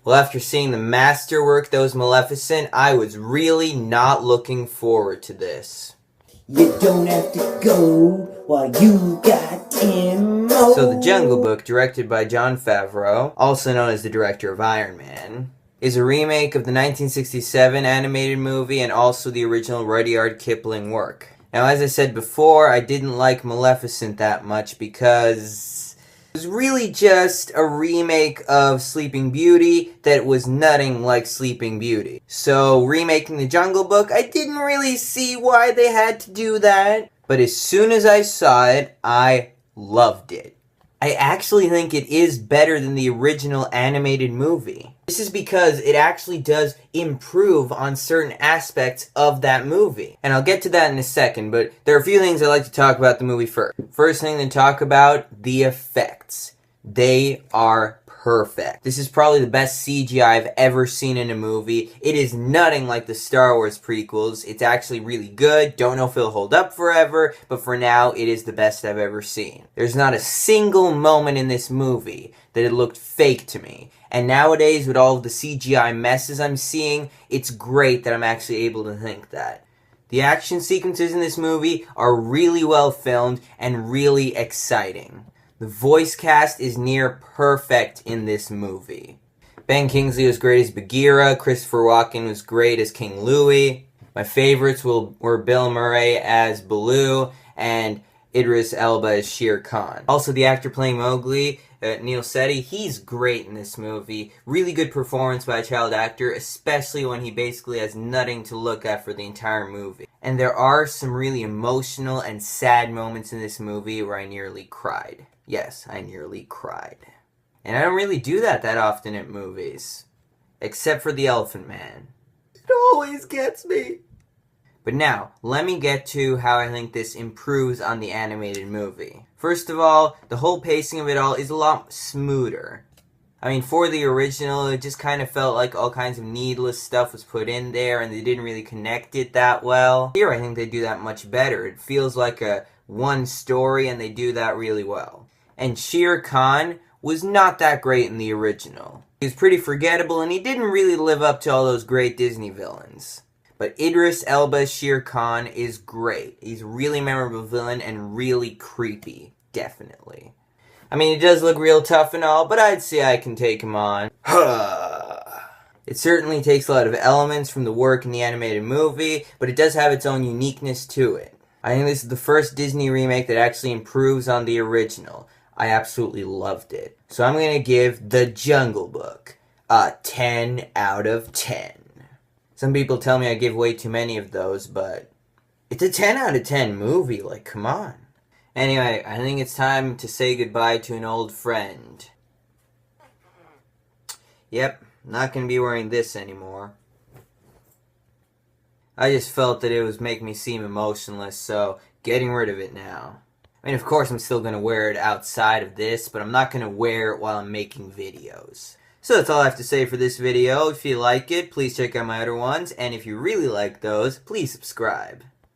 Well, after seeing the masterwork that was Maleficent, I was really not looking forward to this. You don't have to go while you got ammo. So, The Jungle Book, directed by Jon Favreau, also known as the director of Iron Man, is a remake of the 1967 animated movie and also the original Rudyard Kipling work. Now, as I said before, I didn't like Maleficent that much because it was really just a remake of Sleeping Beauty that was nothing like Sleeping Beauty. So, remaking The Jungle Book, I didn't really see why they had to do that. But as soon as I saw it, I loved it. I actually think it is better than the original animated movie. This is because it actually does improve on certain aspects of that movie. And I'll get to that in a second, but there are a few things I'd like to talk about the movie first. First thing to talk about, the effects. They are perfect. This is probably the best CGI I've ever seen in a movie. It is nothing like the Star Wars prequels. It's actually really good. Don't know if it'll hold up forever, but for now, it is the best I've ever seen. There's not a single moment in this movie that it looked fake to me. And nowadays, with all of the CGI messes I'm seeing, it's great that I'm actually able to think that. The action sequences in this movie are really well filmed and really exciting. The voice cast is near perfect in this movie. Ben Kingsley was great as Bagheera, Christopher Walken was great as King Louie. My favorites were Bill Murray as Baloo and Idris Elba as Shere Khan. Also, the actor playing Mowgli, Neil Sethi, he's great in this movie. Really good performance by a child actor, especially when he basically has nothing to look at for the entire movie. And there are some really emotional and sad moments in this movie where I nearly cried. Yes, I nearly cried. And I don't really do that often at movies. Except for The Elephant Man. It always gets me. But now, let me get to how I think this improves on the animated movie. First of all, the whole pacing of it all is a lot smoother. I mean, for the original, it just kind of felt like all kinds of needless stuff was put in there and they didn't really connect it that well. Here, I think they do that much better. It feels like a one story and they do that really well. And Shere Khan was not that great in the original. He was pretty forgettable and he didn't really live up to all those great Disney villains. But Idris Elba's Shere Khan is great. He's a really memorable villain and really creepy. Definitely. I mean, he does look real tough and all, but I'd say I can take him on. It certainly takes a lot of elements from the work in the animated movie, but it does have its own uniqueness to it. I think this is the first Disney remake that actually improves on the original. I absolutely loved it. So I'm going to give The Jungle Book a 10 out of 10. Some people tell me I give way too many of those, but it's a 10 out of 10 movie, like, come on. Anyway, I think it's time to say goodbye to an old friend. Yep, not going to be wearing this anymore. I just felt that it was making me seem emotionless, so getting rid of it now. I mean, of course I'm still going to wear it outside of this, but I'm not going to wear it while I'm making videos. So that's all I have to say for this video. If you like it, please check out my other ones, and if you really like those, please subscribe.